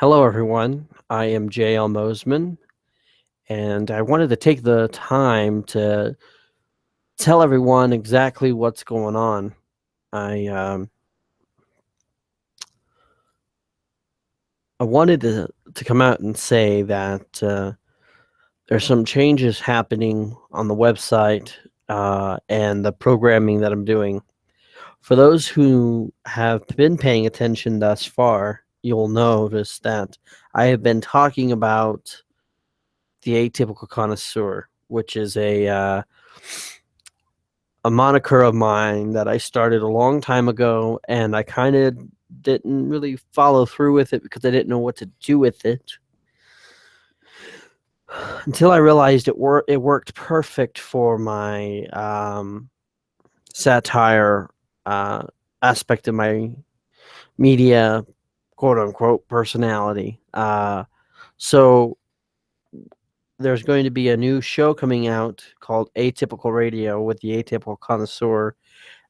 Hello, everyone. I am J.L. Mosman, and I wanted to take the time to tell everyone exactly what's going on. I um, I wanted to come out and say that there's some changes happening on the website and the programming that I'm doing. For those who have been paying attention thus far, you'll notice that I have been talking about the Atypical Connoisseur, which is a moniker of mine that I started a long time ago, and I kind of didn't really follow through with it because I didn't know what to do with it until I realized it worked perfect for my satire aspect of my media, quote unquote, personality. So there's going to be a new show coming out called Atypical Radio with the Atypical Connoisseur.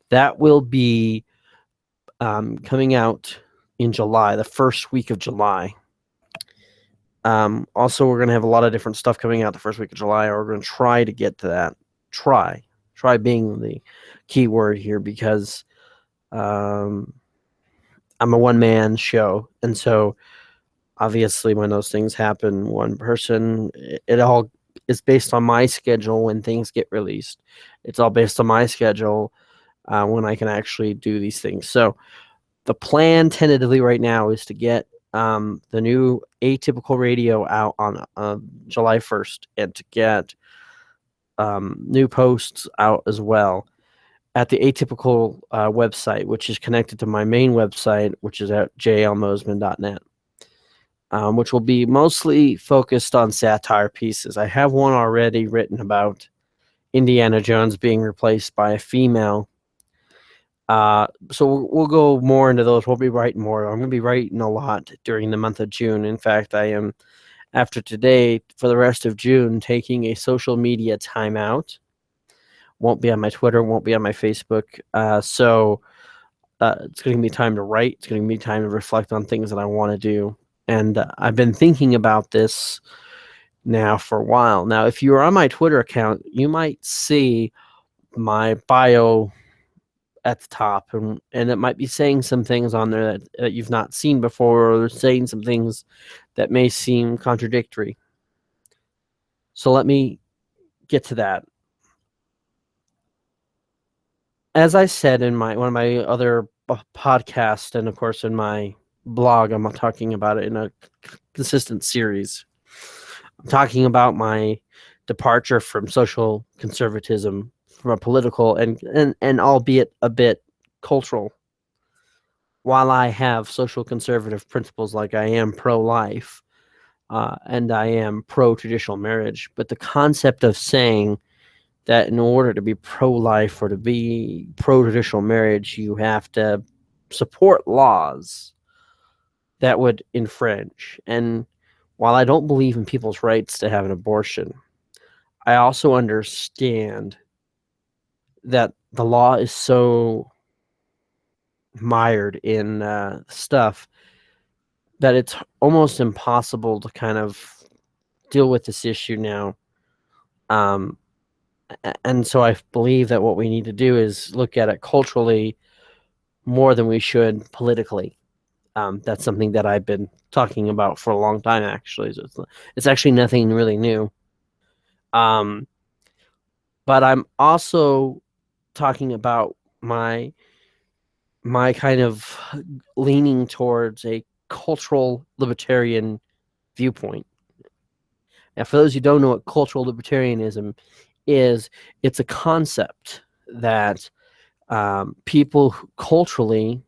That will be coming out in July, the first week of July. Also, we're going to have a lot of different stuff coming out the first week of July. We're going to try to get to that. Try being the key word here, because I'm a one-man show. And so obviously when those things happen, one person, it all is based on my schedule when things get released. It's all based on my schedule when I can actually do these things. So the plan tentatively right now is to get the new Atypical Radio out on July 1st, and to get new posts out as well at the Atypical website, which is connected to my main website, which is at jlmosman.net, which will be mostly focused on satire pieces. I have one already written about Indiana Jones being replaced by a female. So we'll go more into those. We'll be writing more. I'm going to be writing a lot during the month of June. In fact, I am, after today, for the rest of June, taking a social media timeout. Won't be on my Twitter, won't be on my Facebook. So it's going to be time to write. It's going to be time to reflect on things that I want to do. And I've been thinking about this now for a while. Now, if you're on my Twitter account, you might see my bio at the top, and it might be saying some things on there that you've not seen before, or saying some things that may seem contradictory. So let me get to that. As I said in one of my other podcasts, and of course in my blog, I'm talking about it in a consistent series. I'm talking about my departure from social conservatism, from a political and albeit a bit cultural. While I have social conservative principles, like I am pro-life and I am pro-traditional marriage, but the concept of saying that in order to be pro-life or to be pro-traditional marriage, you have to support laws that would infringe. And while I don't believe in people's rights to have an abortion, I also understand that the law is so mired in stuff that it's almost impossible to kind of deal with this issue now. And so I believe that what we need to do is look at it culturally more than we should politically. That's something that I've been talking about for a long time, actually. So it's actually nothing really new. But I'm also talking about my kind of leaning towards a cultural libertarian viewpoint. Now, for those who don't know what cultural libertarianism is, it's a concept that people culturally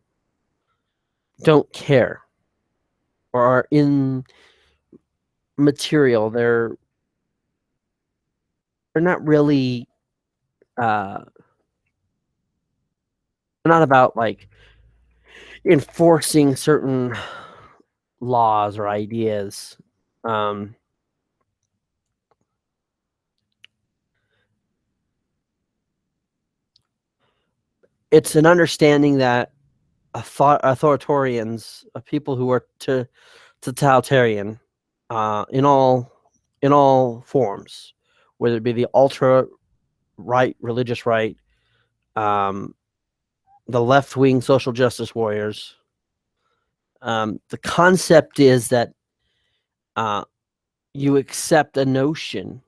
don't care or are immaterial. They're not really they're not about like enforcing certain laws or ideas. Um, it's an understanding that authoritarians, people who are to totalitarian in all forms, whether it be the ultra right, religious right, the left wing social justice warriors. The concept is that you accept a notion.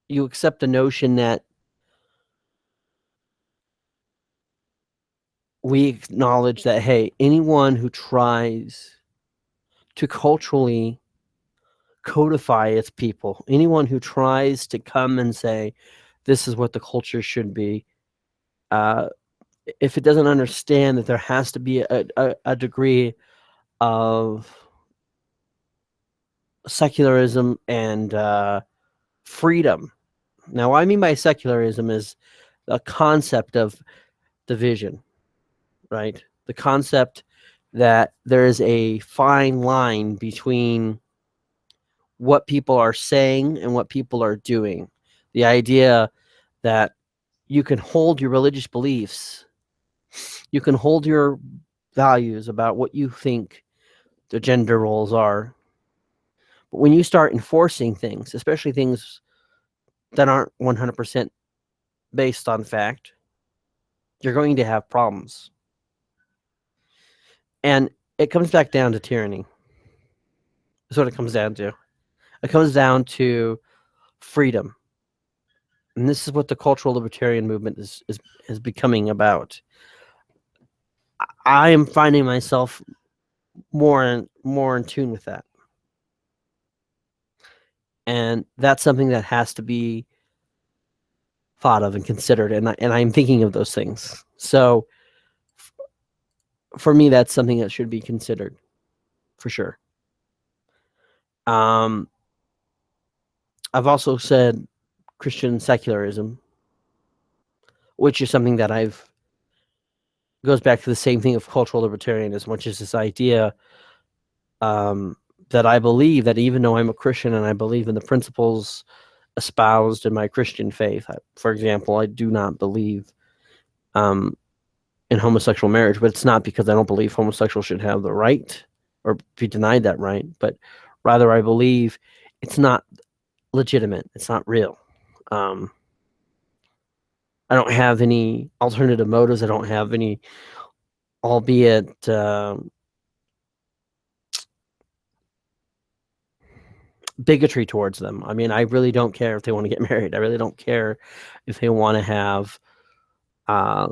You accept a notion that we acknowledge that, hey, anyone who tries to culturally codify its people, anyone who tries to come and say, this is what the culture should be, if it doesn't understand that there has to be a degree of secularism and freedom. Now, what I mean by secularism is a concept of division, right? The concept that there is a fine line between what people are saying and what people are doing. The idea that you can hold your religious beliefs, you can hold your values about what you think the gender roles are. But when you start enforcing things, especially things that aren't 100% based on fact, you're going to have problems. And it comes back down to tyranny. That's what it comes down to. It comes down to freedom. And this is what the cultural libertarian movement is becoming about. I am finding myself more in tune with that. And that's something that has to be thought of and considered. And I'm thinking of those things. So for me, that's something that should be considered for sure. I've also said Christian secularism, which is something that goes back to the same thing of cultural libertarianism, which is this idea that I believe that even though I'm a Christian and I believe in the principles espoused in my Christian faith, for example, I do not believe in homosexual marriage, but it's not because I don't believe homosexuals should have the right or be denied that right, but rather I believe it's not legitimate. It's not real. I don't have any alternative motives. I don't have any, albeit bigotry towards them. I mean, I really don't care if they want to get married. I really don't care if they want to have a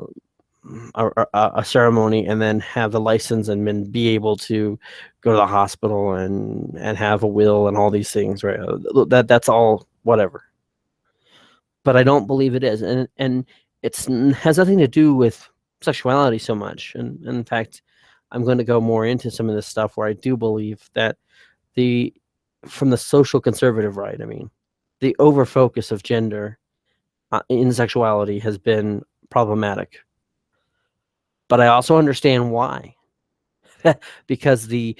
ceremony and then have the license and then be able to go to the hospital and have a will and all these things, right? That's all whatever. But I don't believe it is, and it's has nothing to do with sexuality so much. And in fact, I'm going to go more into some of this stuff where I do believe that from the social conservative right, I mean, the over focus of gender in sexuality has been problematic. But I also understand why, because the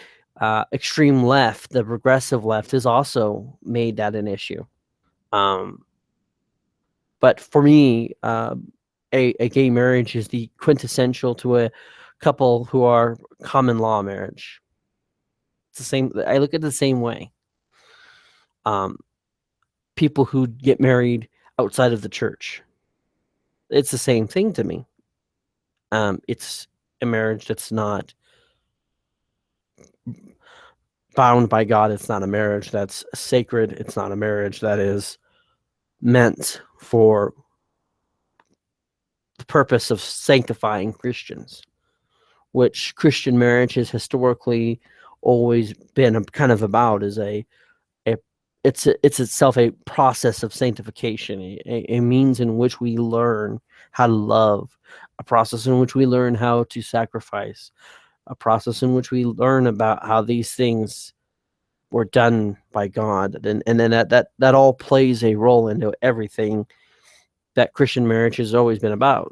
extreme left, the progressive left, has also made that an issue. But for me, a gay marriage is the quintessential to a couple who are common law marriage. It's the same. I look at it the same way. People who get married outside of the church, it's the same thing to me. It's a marriage that's not bound by God. It's not a marriage that's sacred. It's not a marriage that is meant for the purpose of sanctifying Christians, which Christian marriage has historically always been kind of about, is it's itself a process of sanctification, a means in which we learn how to love, a process in which we learn how to sacrifice, a process in which we learn about how these things were done by God, and then that all plays a role into everything that Christian marriage has always been about.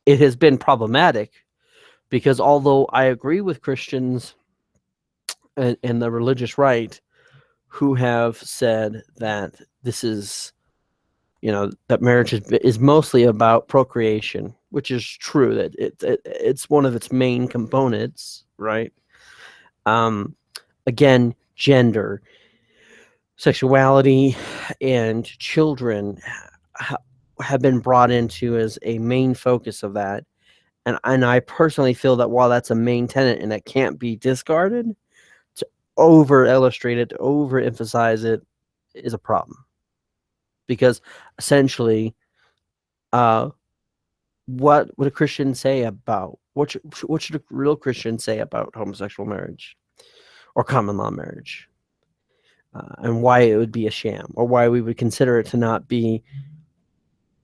It has been problematic because although I agree with Christians and the religious right who have said that this is, that marriage is mostly about procreation, which is true, that it's one of its main components, right? Again, gender, sexuality, and children have been brought into as a main focus of that. And I personally feel that while that's a main tenet and that can't be discarded, to over-illustrate it, to overemphasize it is a problem. Because essentially, what would a Christian say about, what should a real Christian say about homosexual marriage or common law marriage? And why it would be a sham, or why we would consider it to not be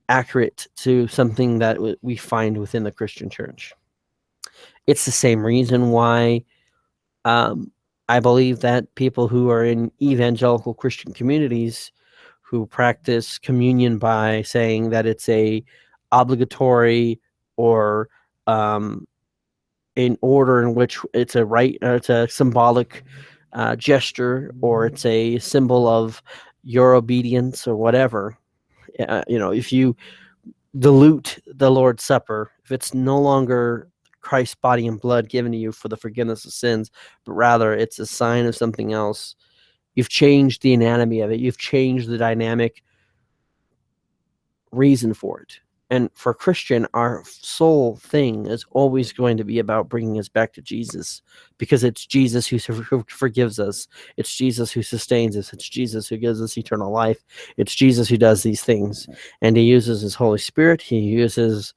accurate to something that we find within the Christian church. It's the same reason why I believe that people who are in evangelical Christian communities who practice communion by saying that it's a obligatory or an order in which it's a rite, it's a symbolic gesture, or it's a symbol of your obedience or whatever. If you dilute the Lord's Supper, if it's no longer Christ's body and blood given to you for the forgiveness of sins, but rather it's a sign of something else, you've changed the anatomy of it. You've changed the dynamic reason for it. And for a Christian, our sole thing is always going to be about bringing us back to Jesus, because it's Jesus who forgives us. It's Jesus who sustains us. It's Jesus who gives us eternal life. It's Jesus who does these things. And he uses his Holy Spirit. He uses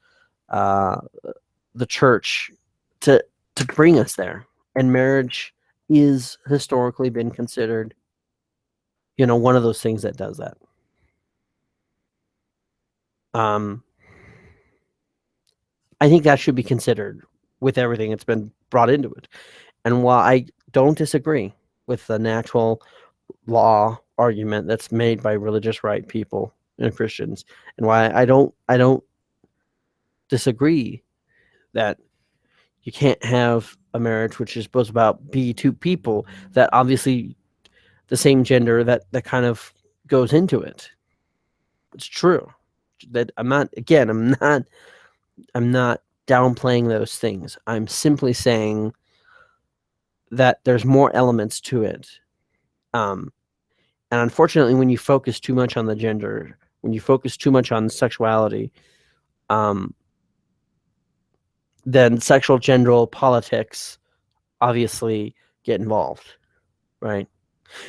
the church to bring us there. And marriage is historically been considered, one of those things that does that. I think that should be considered with everything that's been brought into it. And while I don't disagree with the natural law argument that's made by religious right people and Christians, and why I don't disagree that you can't have a marriage which is supposed about be two people that obviously the same gender, that kind of goes into it. It's true that I'm not downplaying those things. I'm simply saying that there's more elements to it. And unfortunately, when you focus too much on the gender, when you focus too much on sexuality, then sexual gender politics obviously get involved, right?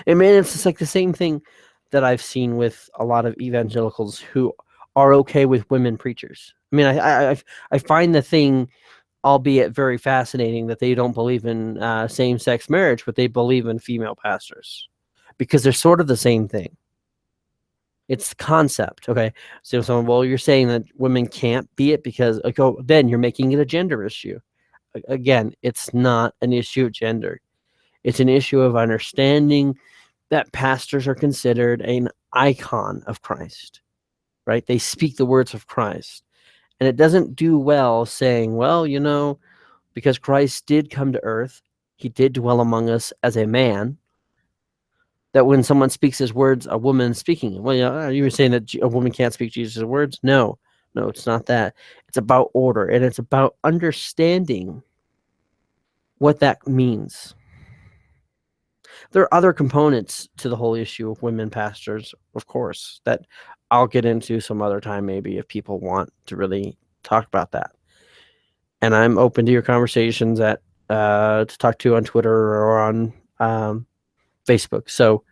I mean, it's just like the same thing that I've seen with a lot of evangelicals who are okay with women preachers. I mean, I find the thing, albeit very fascinating, that they don't believe in same-sex marriage, but they believe in female pastors, because they're sort of the same thing. It's the concept, okay? So someone, well, you're saying that women can't be it because, then you're making it a gender issue. Again, it's not an issue of gender. It's an issue of understanding that pastors are considered an icon of Christ, right? They speak the words of Christ. And it doesn't do well saying, well, because Christ did come to earth, he did dwell among us as a man, that when someone speaks his words, a woman speaking, well, you were saying that a woman can't speak Jesus' words? No, it's not that. It's about order, and it's about understanding what that means. There are other components to the whole issue of women pastors, of course, that I'll get into some other time, maybe, if people want to really talk about that. And I'm open to your conversations to talk to on Twitter or on Facebook. So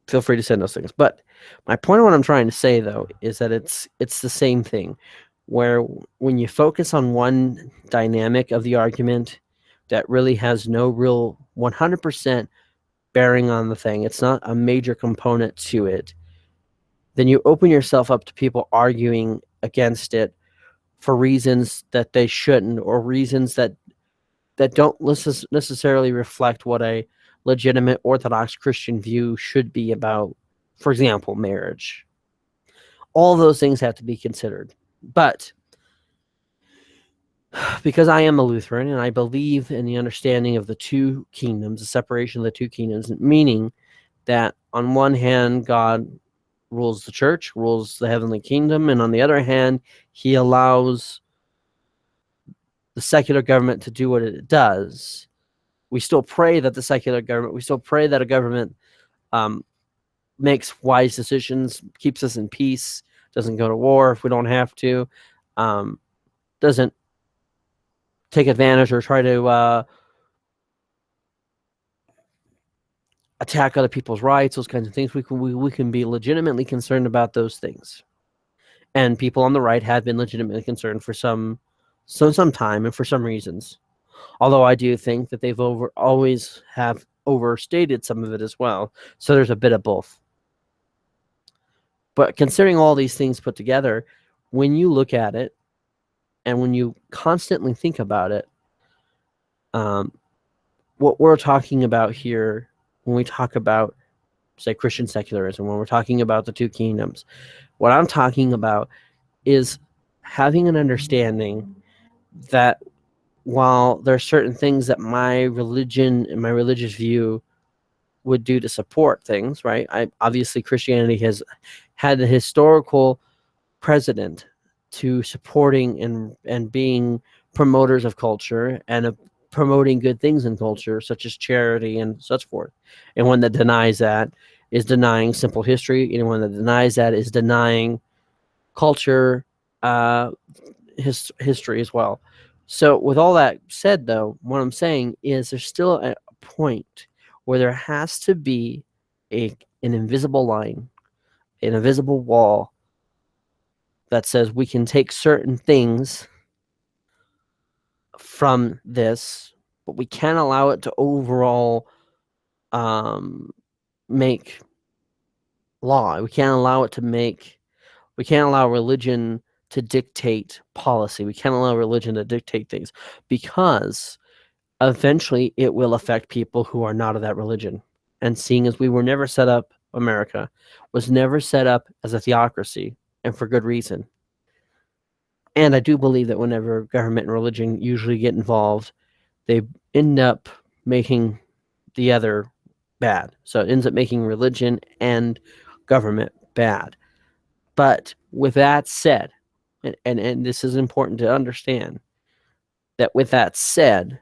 feel free to send those things. But my point of what I'm trying to say, though, is that it's the same thing, where when you focus on one dynamic of the argument that really has no real 100% bearing on the thing, it's not a major component to it, then you open yourself up to people arguing against it for reasons that they shouldn't, or reasons that don't necessarily reflect what a legitimate Orthodox Christian view should be about, for example, marriage. All those things have to be considered. But because I am a Lutheran and I believe in the understanding of the two kingdoms, the separation of the two kingdoms, meaning that on one hand, God rules the church, rules the heavenly kingdom, and on the other hand, he allows the secular government to do what it does. We still pray that a government makes wise decisions, keeps us in peace, doesn't go to war if we don't have to, doesn't take advantage or try to attack other people's rights, those kinds of things. We can be legitimately concerned about those things. And people on the right have been legitimately concerned for some time and for some reasons. Although I do think that they've always have overstated some of it as well. So there's a bit of both. But considering all these things put together, when you look at it and when you constantly think about it, what we're talking about here, when we talk about, say, Christian secularism, when we're talking about the two kingdoms, what I'm talking about is having an understanding that while there are certain things that my religion and my religious view would do to support things, right? Obviously Christianity has had a historical precedent to supporting and being promoters of culture and promoting good things in culture, such as charity and such forth. And one that denies that is denying simple history. Anyone that denies that is denying culture, history as well. So with all that said, though, what I'm saying is there's still a point where there has to be an invisible line, an invisible wall that says we can take certain things from this, but we can't allow it to overall make law. We can't allow religion to dictate policy. We can't allow religion to dictate things, because eventually it will affect people who are not of that religion. And seeing as we were never set up, America was never set up as a theocracy, and for good reason. And I do believe that whenever government and religion usually get involved, they end up making the other bad. So it ends up making religion and government bad. But with that said, and this is important to understand, that with that said,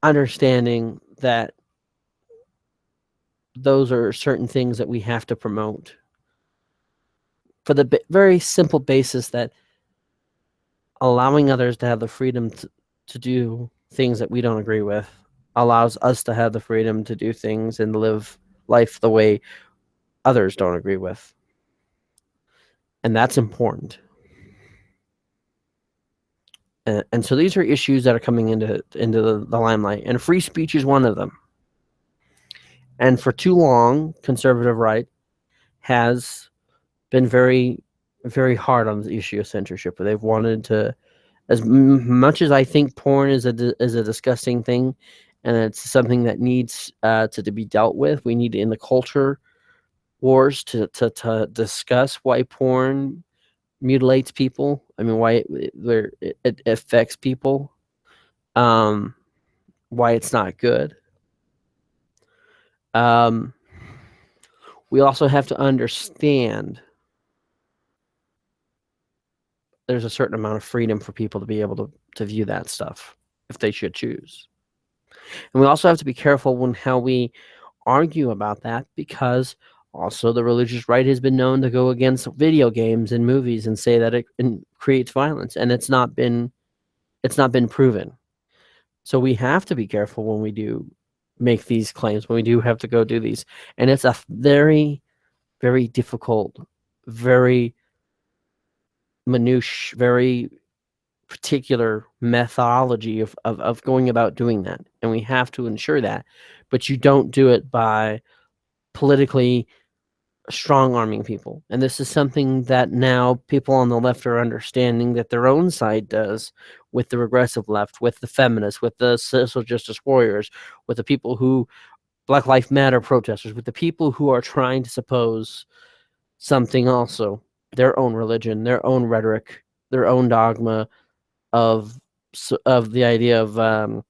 understanding that those are certain things that we have to promote for the very simple basis that allowing others to have the freedom to do things that we don't agree with allows us to have the freedom to do things and live life the way others don't agree with. And that's important. And so these are issues that are coming into the limelight, and free speech is one of them. And for too long, conservative right has been very, very hard on the issue of censorship. They've wanted to, as much as I think porn is a disgusting thing, and it's something that needs to be dealt with. We need in the culture wars to discuss why porn mutilates people. I mean, why it affects people. Why it's not good. We also have to understand there's a certain amount of freedom for people to be able to view that stuff if they should choose. And we also have to be careful when how we argue about that, because also the religious right has been known to go against video games and movies and say that it creates violence, and it's not been proven. So we have to be careful when we do make these claims, when we do have to go do these. And it's a very, very difficult, very minutiae, very particular methodology of going about doing that. And we have to ensure that. But you don't do it by politically strong-arming people. And this is something that now people on the left are understanding that their own side does, with the regressive left, with the feminists, with the social justice warriors, with the people who, Black Lives Matter protesters, with the people who are trying to suppose something also, their own religion, their own rhetoric, their own dogma of the idea of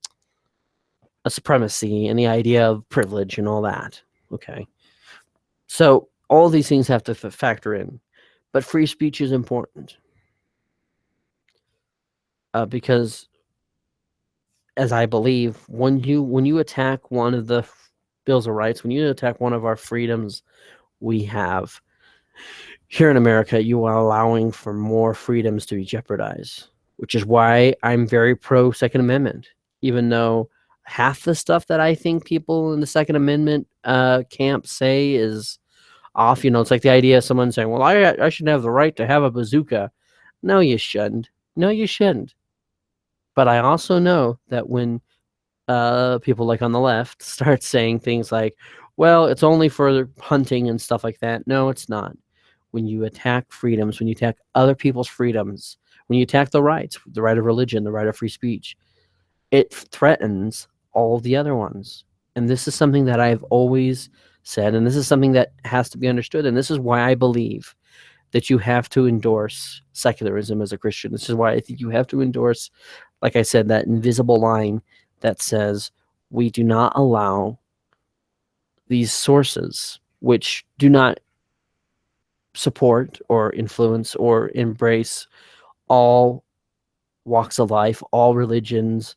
a supremacy and the idea of privilege and all that. Okay. So all these things have to factor in. But free speech is important because, as I believe, when you attack one of the Bills of Rights, when you attack one of our freedoms we have here in America, you are allowing for more freedoms to be jeopardized, which is why I'm very pro Second Amendment, even though half the stuff that I think people in the Second Amendment camp say is off. It's like the idea of someone saying, well, I should have the right to have a bazooka. No, you shouldn't. No, you shouldn't. But I also know that when people like on the left start saying things like, well, it's only for hunting and stuff like that. No, it's not. When you attack freedoms, when you attack other people's freedoms, when you attack the rights, the right of religion, the right of free speech, it threatens all the other ones. And this is something that I've always said, and this is something that has to be understood. And this is why I believe that you have to endorse secularism as a Christian. This is why I think you have to endorse, like I said, that invisible line that says we do not allow these sources which do not support or influence or embrace all walks of life, all religions.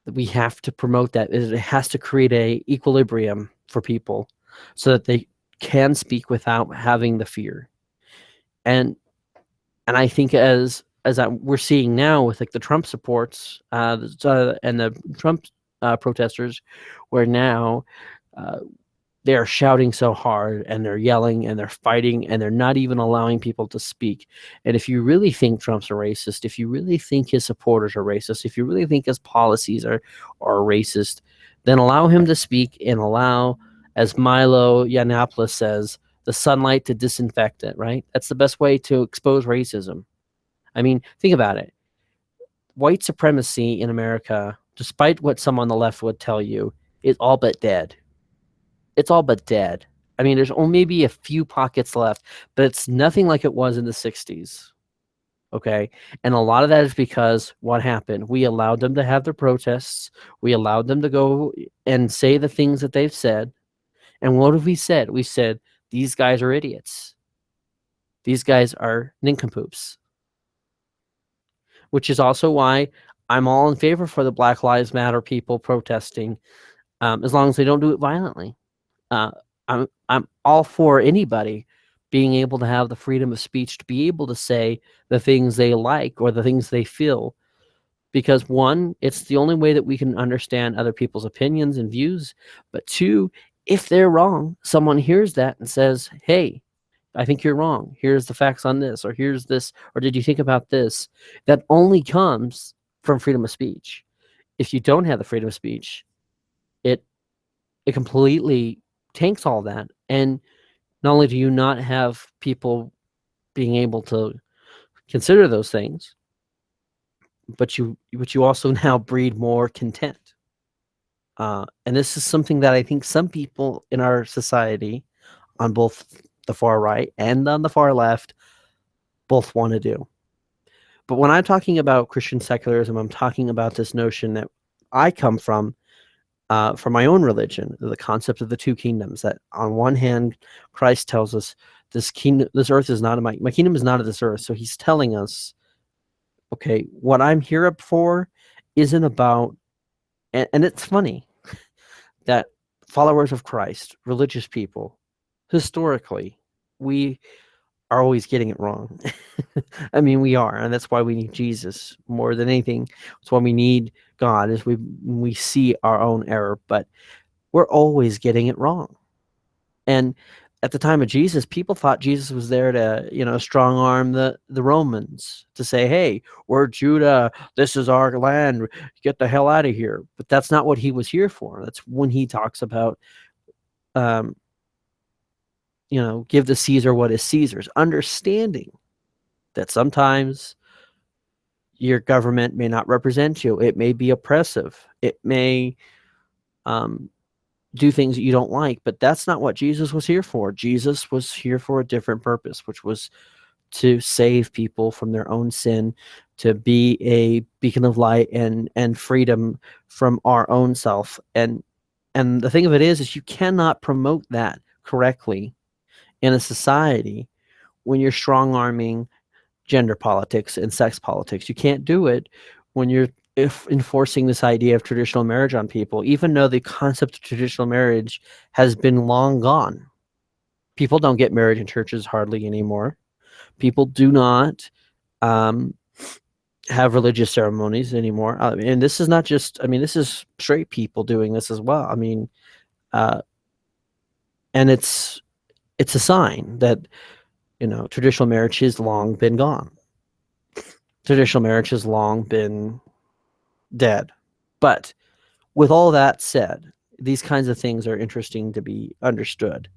We have to promote that. It has to create a equilibrium for people so that they can speak without having the fear. And I think as we're seeing now with like the Trump supports and the Trump protesters, where now they're shouting so hard and they're yelling and they're fighting and they're not even allowing people to speak. And if you really think Trump's a racist, if you really think his supporters are racist, if you really think his policies are racist, then allow him to speak and allow, as Milo Yiannopoulos says, the sunlight to disinfect it, right? That's the best way to expose racism. I mean, think about it. White supremacy in America, despite what some on the left would tell you, is all but dead. It's all but dead. I mean, there's only maybe a few pockets left, but it's nothing like it was in the 60s. Okay? And a lot of that is because what happened? We allowed them to have their protests. We allowed them to go and say the things that they've said. And what have we said? We said, these guys are idiots. These guys are nincompoops. Which is also why I'm all in favor for the Black Lives Matter people protesting, as long as they don't do it violently. I'm all for anybody being able to have the freedom of speech to be able to say the things they like or the things they feel, because one, it's the only way that we can understand other people's opinions and views. But two, if they're wrong, someone hears that and says, hey, I think you're wrong. Here's the facts on this, or here's this, or did you think about this? That only comes from freedom of speech. If you don't have the freedom of speech, it completely tanks all that. And not only do you not have people being able to consider those things, but you also now breed more content. And this is something that I think some people in our society, on both the far right and on the far left, both want to do. But when I'm talking about Christian secularism, I'm talking about this notion that I come from my own religion, the concept of the two kingdoms. That on one hand, Christ tells us this earth is not my kingdom is not of this earth. So he's telling us, okay, what I'm here for isn't about, and it's funny that followers of Christ, religious people, historically, we are always getting it wrong. I mean, we are, and that's why we need Jesus more than anything. That's why we need God, is we see our own error, but we're always getting it wrong. And at the time of Jesus, people thought Jesus was there to, strong arm the Romans, to say, hey, we're Judah, this is our land, get the hell out of here. But that's not what he was here for. That's when he talks about, give to Caesar what is Caesar's, understanding that sometimes your government may not represent you. It may be oppressive. It may do things that you don't like, but that's not what Jesus was here for. Jesus was here for a different purpose, which was to save people from their own sin, to be a beacon of light and freedom from our own self. And the thing of it is you cannot promote that correctly in a society when you're strong arming gender politics and sex politics. You can't do it when you're enforcing this idea of traditional marriage on people, even though the concept of traditional marriage has been long gone. People don't get married in churches hardly anymore. People do not have religious ceremonies anymore. And this is not just, this is straight people doing this as well. And it's a sign that, traditional marriage has long been gone. Traditional marriage has long been dead. But with all that said, these kinds of things are interesting to be understood.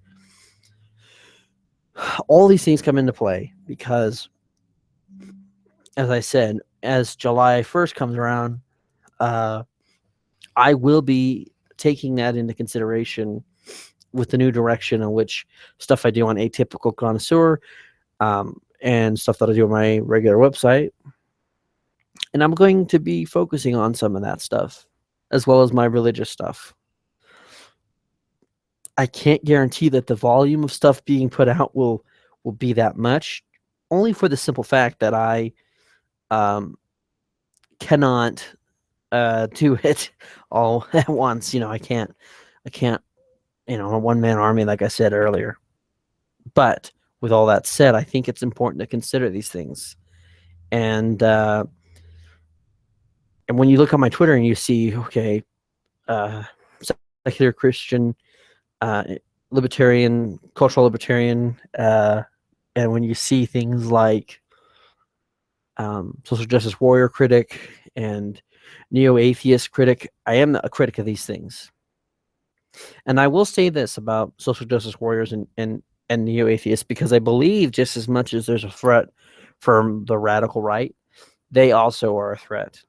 All these things come into play because, as I said, as July 1st comes around, I will be taking that into consideration with the new direction in which stuff I do on Atypical, Connoisseur, and stuff that I do on my regular website. And I'm going to be focusing on some of that stuff, as well as my religious stuff. I can't guarantee that the volume of stuff being put out will be that much, only for the simple fact that I cannot do it all at once. I can't, a one-man army, like I said earlier. But with all that said, I think it's important to consider these things. And when you look on my Twitter and you see, okay, secular Christian, libertarian, cultural libertarian, and when you see things like social justice warrior critic and neo-atheist critic, I am a critic of these things. And I will say this about social justice warriors and neo-atheists, because I believe just as much as there's a threat from the radical right, they also are a threat.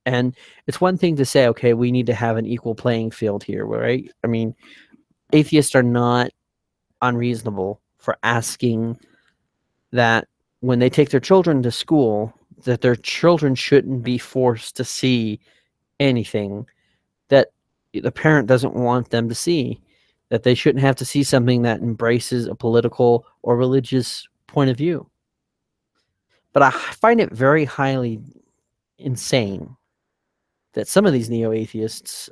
And it's one thing to say, okay, we need to have an equal playing field here, right? Atheists are not unreasonable for asking that when they take their children to school, that their children shouldn't be forced to see anything that the parent doesn't want them to see, that they shouldn't have to see something that embraces a political or religious point of view. But I find it very highly insane that some of these neo-atheists,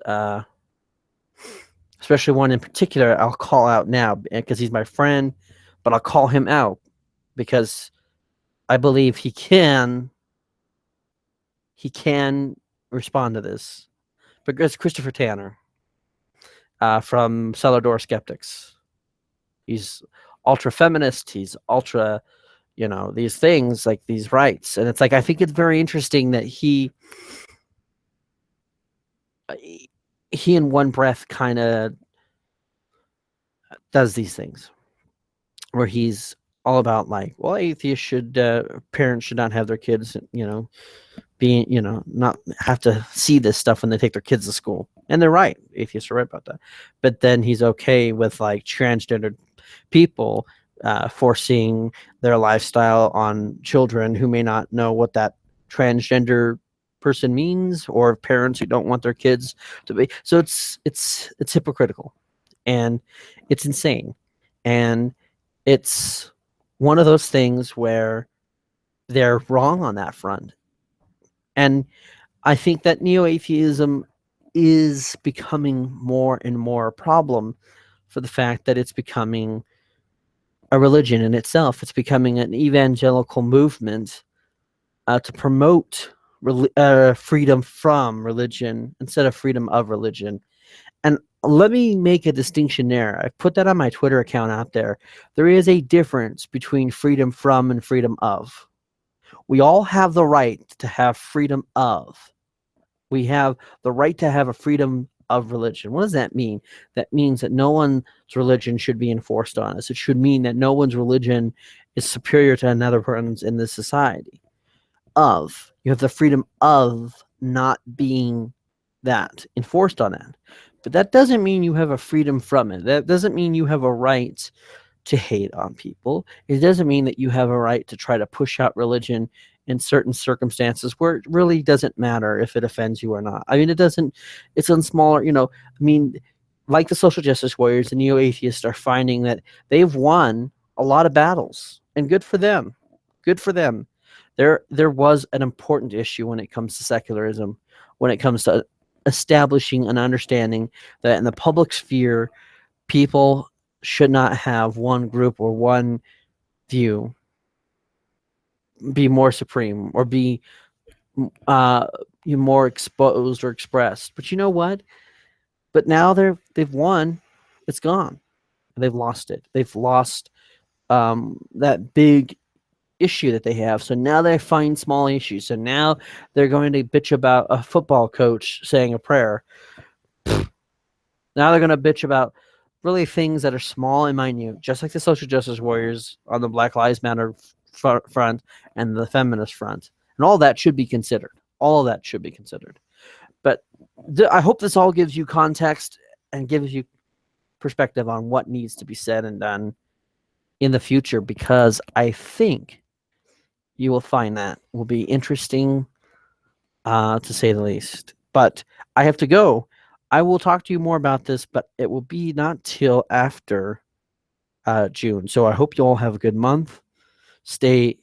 especially one in particular, I'll call out now because he's my friend, but I'll call him out because I believe he can respond to this. But it's Christopher Tanner from Cellar Door Skeptics. He's ultra feminist. He's ultra, these things like these rights. And it's like, I think it's very interesting that he in one breath kind of does these things where he's all about like, well, atheists parents should not have their kids, being, not have to see this stuff when they take their kids to school. And they're right. Atheists are right about that. But then he's okay with like transgender people forcing their lifestyle on children who may not know what that transgender person means, or parents who don't want their kids to be. So it's hypocritical, and it's insane, and it's one of those things where they're wrong on that front. And I think that neo-atheism is becoming more and more a problem for the fact that it's becoming a religion in itself. It's becoming an evangelical movement to promote freedom from religion instead of freedom of religion. And let me make a distinction there. I put that on my Twitter account out there. There is a difference between freedom from and freedom of. We all have the right to have freedom of. We have the right to have a freedom of religion. What does that mean? That means that no one's religion should be enforced on us. It should mean that no one's religion is superior to another person's in this society. You have the freedom of not being that enforced on it. But that doesn't mean you have a freedom from it. That doesn't mean you have a right to hate on people. It doesn't mean that you have a right to try to push out religion in certain circumstances where it really doesn't matter if it offends you or not. I mean, it doesn't, it's on smaller, I mean, like the social justice warriors, the neo-atheists are finding that they've won a lot of battles, and good for them. Good for them. There was an important issue when it comes to secularism, when it comes to establishing an understanding that in the public sphere, people should not have one group or one view be more supreme or be more exposed or expressed. But you know what? But now they've won. It's gone. They've lost it. They've lost that big issue that they have. So now they find small issues. So now they're going to bitch about a football coach saying a prayer. Now they're going to bitch about really things that are small and minute, just like the social justice warriors on the Black Lives Matter front and the feminist front. And all that should be considered. All of that should be considered. But I hope this all gives you context and gives you perspective on what needs to be said and done in the future, because I think you will find that will be interesting, to say the least. But I have to go. I will talk to you more about this, but it will be not till after June. So I hope you all have a good month. Stay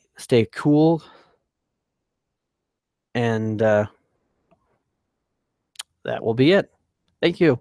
cool, and that will be it. Thank you.